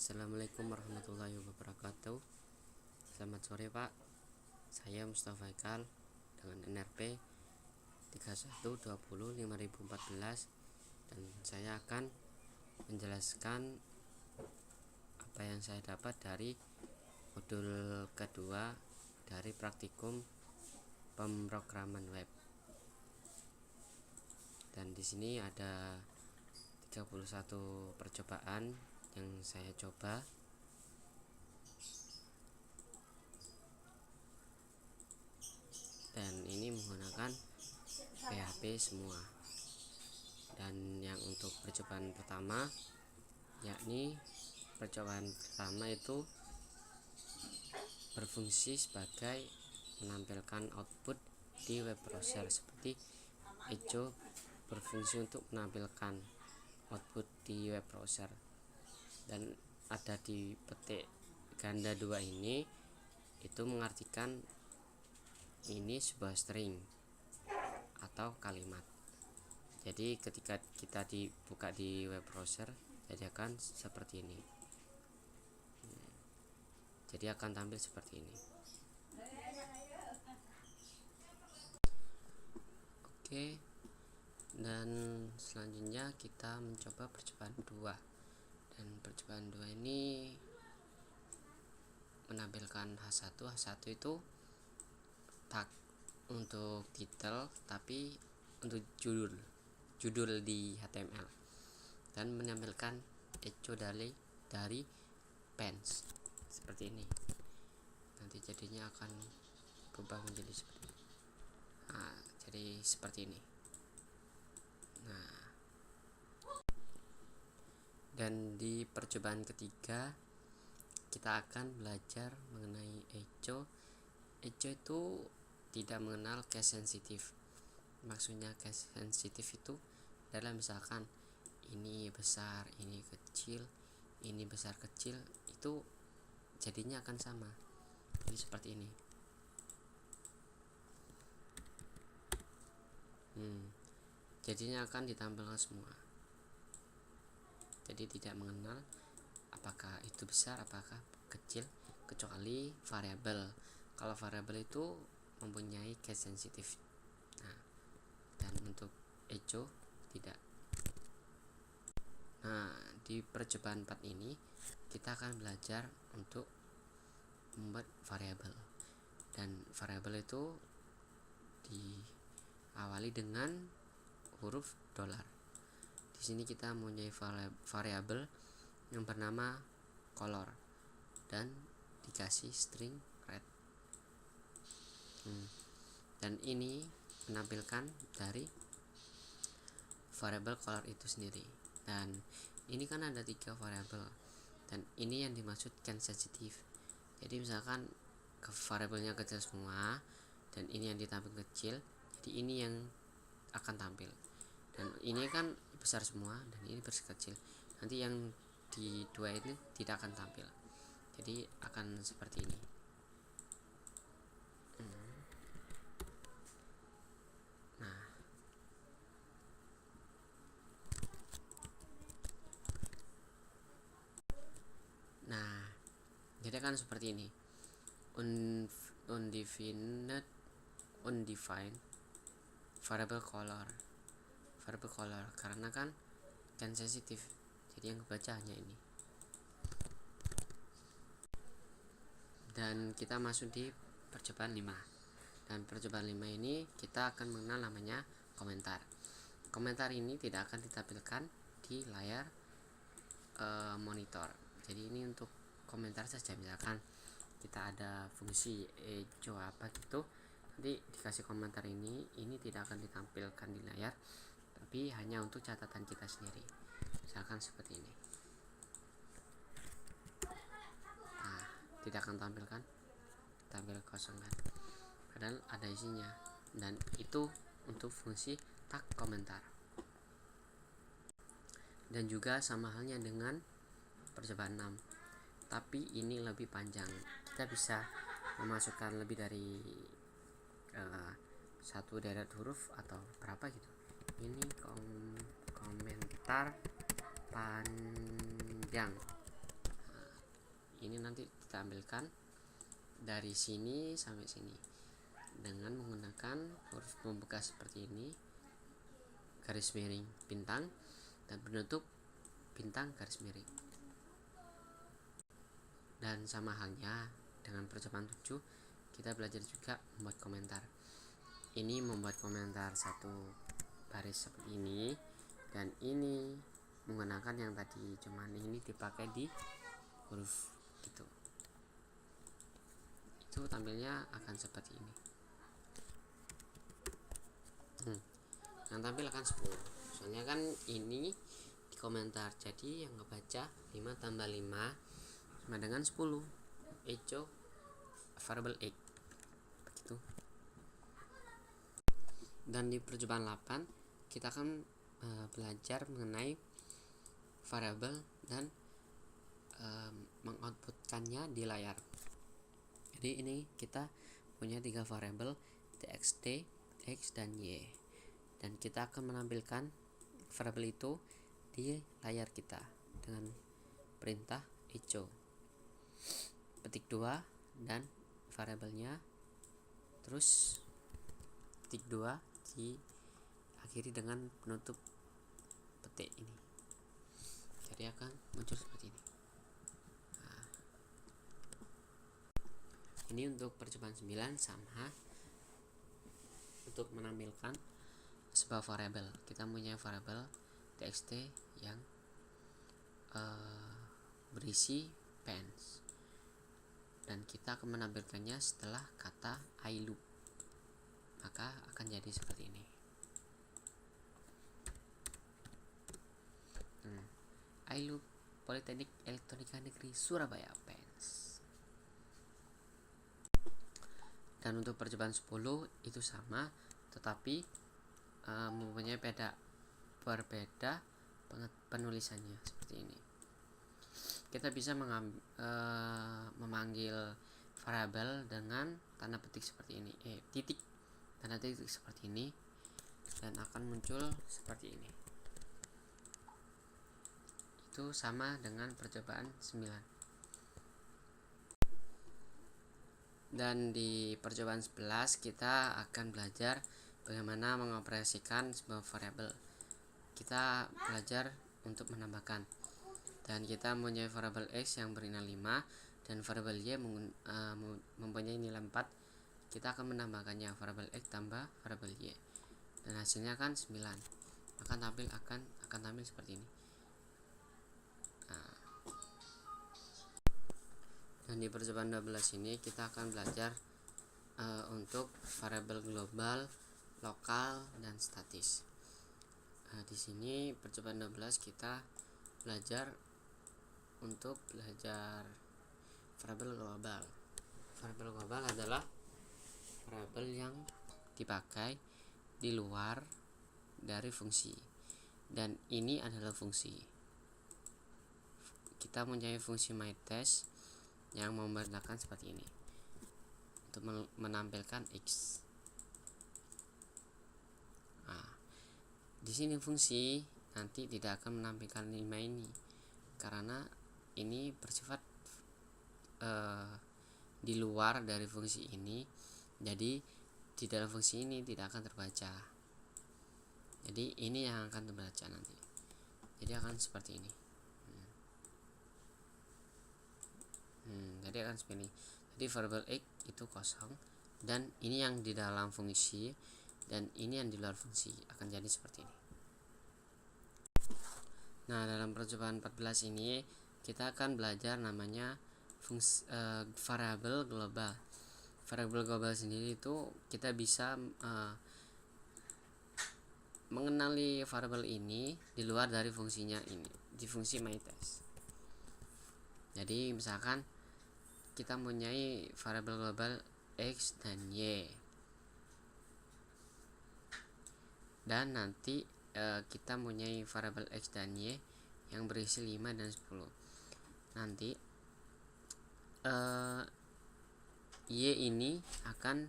Assalamualaikum warahmatullahi wabarakatuh. Selamat sore Pak. Saya Mustafa Ikal dengan NRP 31205014 dan saya akan menjelaskan apa yang saya dapat dari modul kedua dari praktikum pemrograman web. Dan di sini ada 31 percobaan yang saya coba. Dan ini menggunakan PHP semua. Dan yang untuk percobaan pertama, yakni percobaan pertama itu berfungsi sebagai menampilkan output di web browser, seperti Echo berfungsi untuk menampilkan output di web browser. Dan ada di petik ganda 2 ini, itu mengartikan ini sebuah string atau kalimat. Jadi ketika kita dibuka di web browser, jadi akan seperti ini. Jadi akan tampil seperti ini. Oke. Dan selanjutnya kita mencoba percobaan 2. Dan percobaan 2 ini menampilkan H1. H1 itu tag untuk title, tapi untuk judul di HTML, dan menampilkan echo dari pens seperti ini. Nanti jadinya akan berubah menjadi seperti ini. Nah, jadi seperti ini. Nah, dan di percobaan ketiga kita akan belajar mengenai echo. Echo itu tidak mengenal case sensitif. Maksudnya case sensitif itu adalah misalkan ini besar, ini kecil, ini besar kecil, itu jadinya akan sama. Jadi seperti ini. Jadinya akan ditampilkan semua. Jadi tidak mengenal apakah itu besar, apakah kecil, kecuali variabel. Kalau variabel itu mempunyai case sensitif. Nah, dan untuk echo tidak. Nah, di percobaan 4 ini kita akan belajar untuk membuat variabel. Dan variabel itu diawali dengan huruf $. Di sini kita mempunyai variabel yang bernama color dan dikasih string red. Dan ini menampilkan dari variabel color itu sendiri. Dan ini kan ada 3 variabel, dan ini yang dimaksud case sensitif. Jadi misalkan variabelnya kecil semua dan ini yang ditampil kecil, jadi ini yang akan tampil. Dan ini kan besar semua dan ini besar kecil, nanti yang di 2 ini tidak akan tampil. Jadi akan seperti ini. Nah, jadi akan seperti ini. Undefined variable color karena kan sensitif, jadi yang kebaca hanya ini. Dan kita masuk di percobaan 5. Dan percobaan 5 ini kita akan mengenal namanya komentar. Komentar ini tidak akan ditampilkan di layar monitor. Jadi ini untuk komentar saja. Misalkan kita ada fungsi echo apa gitu, nanti dikasih komentar ini tidak akan ditampilkan di layar, tapi hanya untuk catatan kita sendiri. Misalkan seperti ini. Nah, tidak akan tampil kosong kan, padahal ada isinya. Dan itu untuk fungsi tag komentar. Dan juga sama halnya dengan percobaan 6, tapi ini lebih panjang. Kita bisa memasukkan lebih dari satu deret huruf atau berapa gitu. Ini komentar panjang. ini nanti kita ambilkan dari sini sampai sini dengan menggunakan huruf pembuka seperti ini, garis miring bintang, dan penutup bintang garis miring. Dan sama halnya dengan percobaan 7, kita belajar juga membuat komentar. Ini membuat komentar satu baris seperti ini, dan ini menggunakan yang tadi, cuman ini dipakai di huruf gitu. Itu tampilnya akan seperti ini. Yang tampil akan 10. Soalnya kan ini di komentar, jadi yang ngebaca 5 tambah 5 sama dengan 10. Echo variable x begitu. Dan di percobaan 8 kita akan belajar mengenai variabel dan mengoutputkannya di layar. Jadi ini kita punya 3 variabel, txt, x, dan y, dan kita akan menampilkan variabel itu di layar kita dengan perintah echo petik 2 dan variabelnya, terus petik 2 diakhiri dengan penutup petik ini, jadi akan muncul seperti ini. Ini untuk percobaan 9 sama. Untuk menampilkan sebuah variabel, kita punya variabel txt yang berisi pens, dan kita akan menampilkannya setelah kata I loop, maka akan jadi seperti ini. I loop Politeknik Elektronika Negeri Surabaya pens. Dan untuk percobaan 10 itu sama, tetapi mempunyai berbeda penulisannya seperti ini. Kita bisa memanggil variabel dengan tanda petik seperti ini, titik, tanda titik seperti ini, dan akan muncul seperti ini. Itu sama dengan percobaan 9. Dan di percobaan 11 kita akan belajar bagaimana mengoperasikan sebuah variabel. Kita belajar untuk menambahkan, dan kita mempunyai variabel x yang bernilai 5 dan variabel y mempunyai nilai 4. Kita akan menambahkannya, variabel x tambah variabel y, dan hasilnya kan 9, maka akan tampil seperti ini. Dan di percobaan 12 ini kita akan belajar untuk variabel global, lokal, dan statis. Di sini percobaan 12 kita belajar variabel global. Variabel global adalah variabel yang dipakai di luar dari fungsi, dan ini adalah fungsi. Kita mempunyai fungsi myTest yang membenarkan seperti ini untuk menampilkan x. Di sini fungsi nanti tidak akan menampilkan 5 ini karena ini bersifat di luar dari fungsi ini, jadi di dalam fungsi ini tidak akan terbaca. Jadi ini yang akan terbaca nanti, jadi akan seperti ini. Jadi akan seperti ini. Jadi variabel x itu kosong, dan ini yang di dalam fungsi, dan ini yang di luar fungsi, akan jadi seperti ini. Nah, dalam percobaan 14 ini kita akan belajar namanya variabel global. Variabel global sendiri itu kita bisa mengenali variabel ini di luar dari fungsinya ini, di fungsi myTest. Jadi misalkan kita mempunyai variabel global x dan y, dan nanti kita mempunyai variabel x dan y yang berisi 5 dan 10. Nanti y ini akan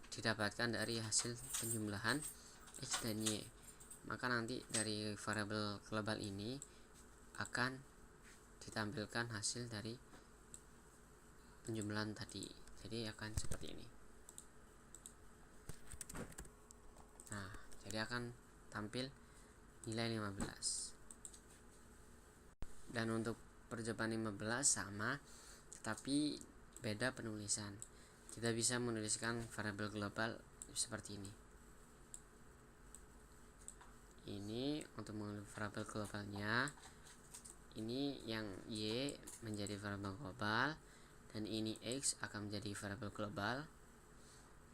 didapatkan dari hasil penjumlahan x dan y, maka nanti dari variabel global ini akan ditampilkan hasil dari penjumlahan tadi. Jadi akan seperti ini. Nah, jadi akan tampil nilai 15. Dan untuk percobaan 15 sama, tetapi beda penulisan. Kita bisa menuliskan variabel global seperti ini. Ini untuk mengambil variabel globalnya, ini yang y menjadi variabel global, dan ini x akan menjadi variabel global,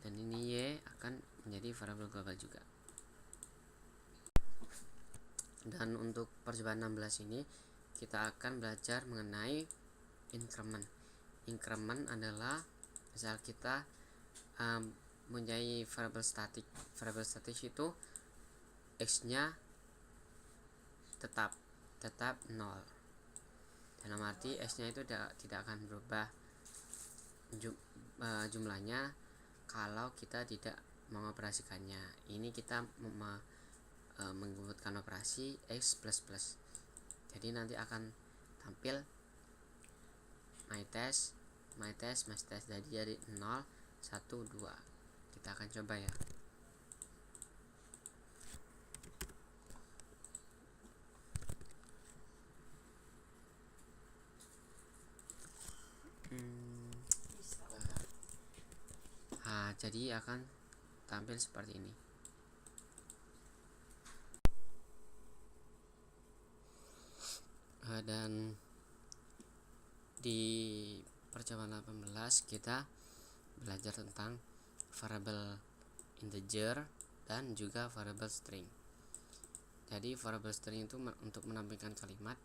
dan ini y akan menjadi variabel global juga. Dan untuk percobaan 16 ini kita akan belajar mengenai increment. Increment adalah misal kita mempunyai variabel statik. Variabel statik itu x-nya tetap 0. Dalam arti x-nya itu tidak akan berubah jumlahnya kalau kita tidak mengoperasikannya. Ini kita menggabungkan operasi x plus. Jadi nanti akan tampil my test jadi 0 1 2. Kita akan coba ya. Jadi akan tampil seperti ini. Dan di percobaan 18 kita belajar tentang variabel integer dan juga variabel string. Jadi variabel string itu untuk menampilkan kalimat,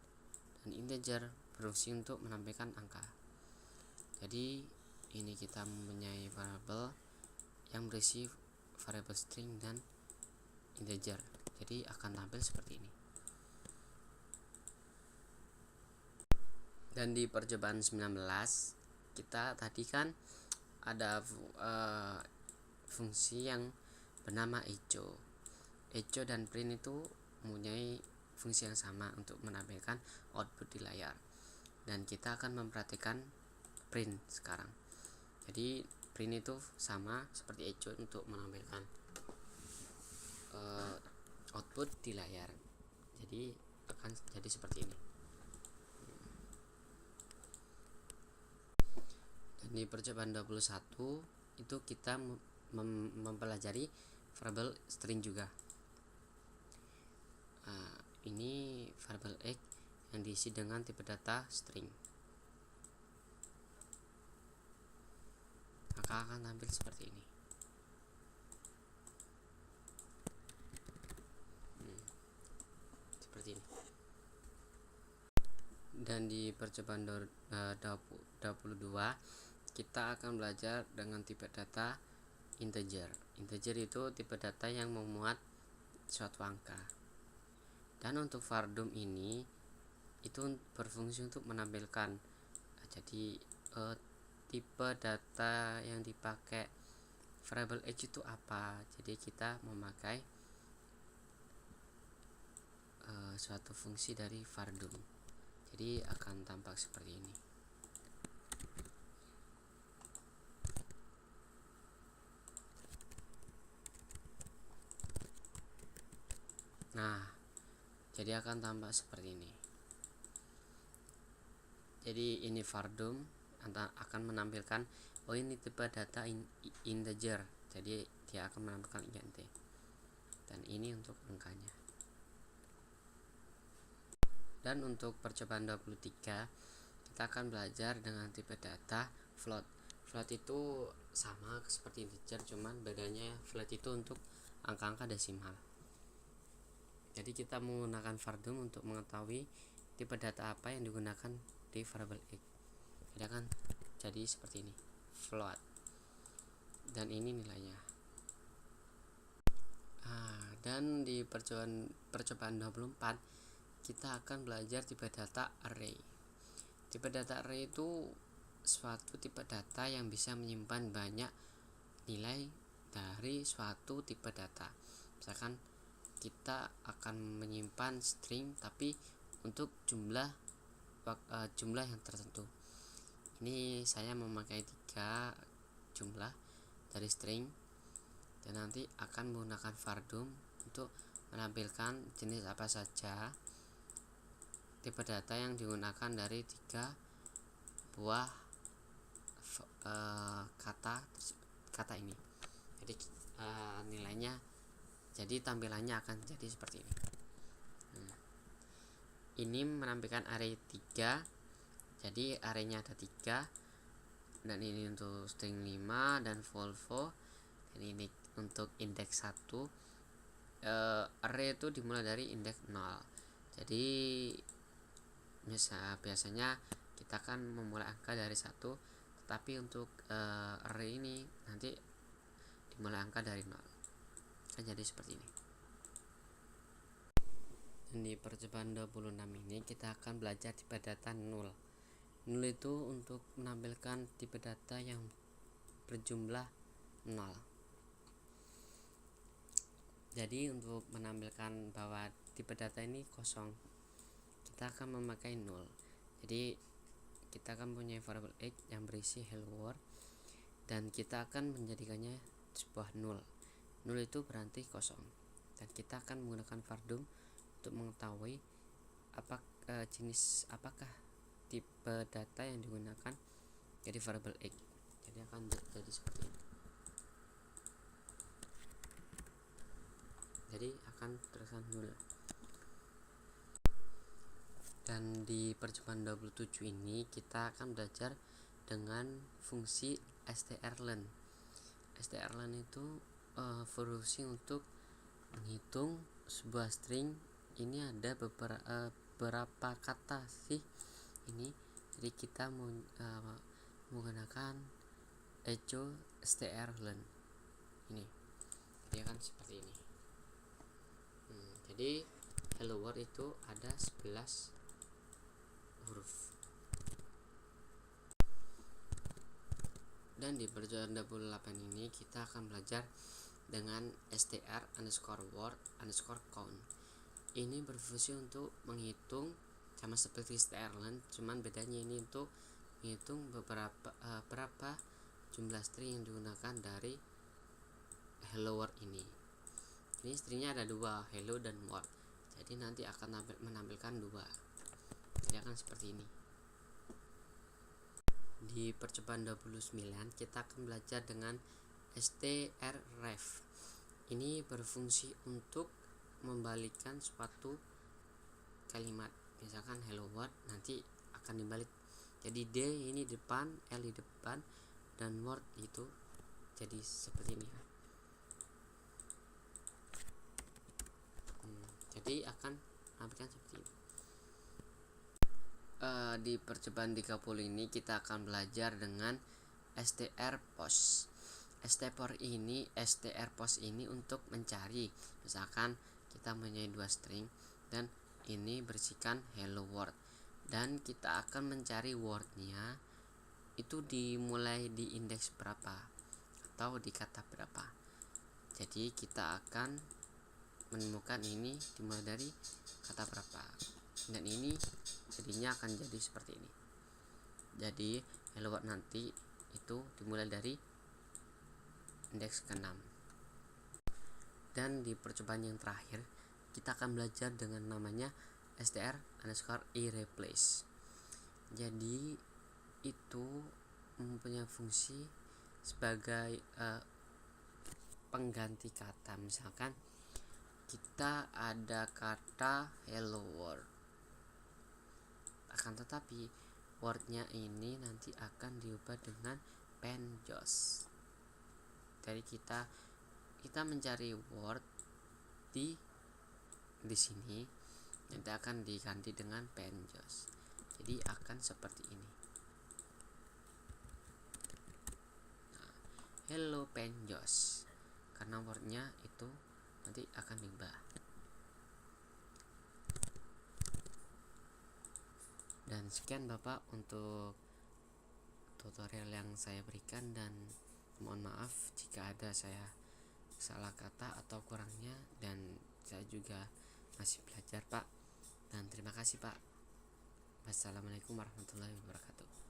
dan integer berfungsi untuk menampilkan angka. Jadi ini kita mempunyai variabel yang berisi variabel string dan integer. Jadi akan tampil seperti ini. Dan di percobaan 19 kita tadi kan ada fungsi yang bernama echo. Echo dan print itu mempunyai fungsi yang sama untuk menampilkan output di layar. Dan kita akan memperhatikan print sekarang. Jadi print itu sama seperti echo untuk menampilkan output di layar. Jadi akan jadi seperti ini. Dan di percobaan 21 itu kita mempelajari variabel string juga. Ini variabel x yang diisi dengan tipe data string. Maka akan tampil seperti ini. Seperti ini. Dan di percobaan 22 kita akan belajar dengan tipe data integer. Integer itu tipe data yang memuat suatu angka. Dan untuk vardum ini itu berfungsi untuk menampilkan. Jadi tipe data yang dipakai variabel x itu apa? Jadi kita memakai suatu fungsi dari vardum. Jadi akan tampak seperti ini. Nah, jadi akan tampak seperti ini. Jadi ini vardum akan menampilkan ini tipe data integer. Jadi dia akan menampilkan int. Dan ini untuk angkanya. Dan untuk percobaan 23 kita akan belajar dengan tipe data float. Float itu sama seperti integer, cuman bedanya float itu untuk angka-angka desimal. Jadi kita menggunakan vardum untuk mengetahui tipe data apa yang digunakan di variabel x. Jadi akan jadi seperti ini, float. Dan ini nilainya. Dan di percobaan 24 kita akan belajar tipe data array. Tipe data array itu suatu tipe data yang bisa menyimpan banyak nilai dari suatu tipe data. Misalkan kita akan menyimpan string, tapi untuk jumlah jumlah yang tertentu. Ini saya memakai 3 jumlah dari string, dan nanti akan menggunakan vardum untuk menampilkan jenis apa saja tipe data yang digunakan dari 3 buah kata ini. Jadi nilainya, jadi tampilannya akan jadi seperti ini. Ini menampilkan array 3, jadi arraynya ada 3, dan ini untuk string 5 dan Volvo, dan ini untuk indeks 1. Array itu dimulai dari indeks 0. Jadi biasanya kita akan memulai angka dari 1, tetapi untuk array ini nanti dimulai angka dari 0. Kan jadi seperti ini. Dan di percobaan 26 ini kita akan belajar tipe data null. Null itu untuk menampilkan tipe data yang berjumlah 0. Jadi untuk menampilkan bahwa tipe data ini kosong, kita akan memakai null. Jadi kita akan punya variable x yang berisi hello world, dan kita akan menjadikannya sebuah null. Null itu berarti kosong, dan kita akan menggunakan vardum untuk mengetahui apakah tipe data yang digunakan jadi variable x. Jadi akan jadi seperti ini. Jadi akan terkesan null. Dan di percobaan 27 ini kita akan belajar dengan fungsi strlen. Strlen itu fungsi untuk menghitung sebuah string. Ini ada beberapa kata sih ini. Jadi kita menggunakan echo strlen ini. Dia kan seperti ini. Jadi hello world itu ada 11 huruf. Dan di percobaan 28 ini kita akan belajar dengan str_word_count. Ini berfungsi untuk menghitung sama seperti strlen, cuman bedanya ini untuk menghitung berapa jumlah string yang digunakan dari hello world ini. Ini stringnya ada 2, hello dan world. Jadi nanti akan menampilkan 2. Jadi akan seperti ini. Di percobaan 29 kita akan belajar dengan strref. Ini berfungsi untuk membalikkan suatu kalimat. Misalkan hello world, nanti akan dibalik. Jadi D ini depan, L di depan, dan world itu jadi seperti ini. Jadi akan menampilkan seperti ini. Di percobaan 30 ini kita akan belajar dengan strpost. strpost ini untuk mencari, misalkan kita mempunyai 2 string dan ini berisikan hello world, dan kita akan mencari wordnya itu dimulai di indeks berapa atau di kata berapa. Jadi kita akan menemukan ini dimulai dari kata berapa, dan ini jadinya akan jadi seperti ini. Jadi hello world nanti itu dimulai dari indeks ke-6. Dan di percobaan yang terakhir kita akan belajar dengan namanya str_iReplace. Jadi itu mempunyai fungsi sebagai pengganti kata. Misalkan kita ada kata hello world, akan tetapi wordnya ini nanti akan diubah dengan penjos. Jadi kita mencari word di sini, nanti akan diganti dengan penjos. Jadi akan seperti ini. Hello penjos, karena wordnya itu nanti akan diubah. Dan sekian Bapak untuk tutorial yang saya berikan, dan mohon maaf jika ada saya salah kata atau kurangnya, dan saya juga masih belajar Pak, dan terima kasih Pak. Wassalamualaikum warahmatullahi wabarakatuh.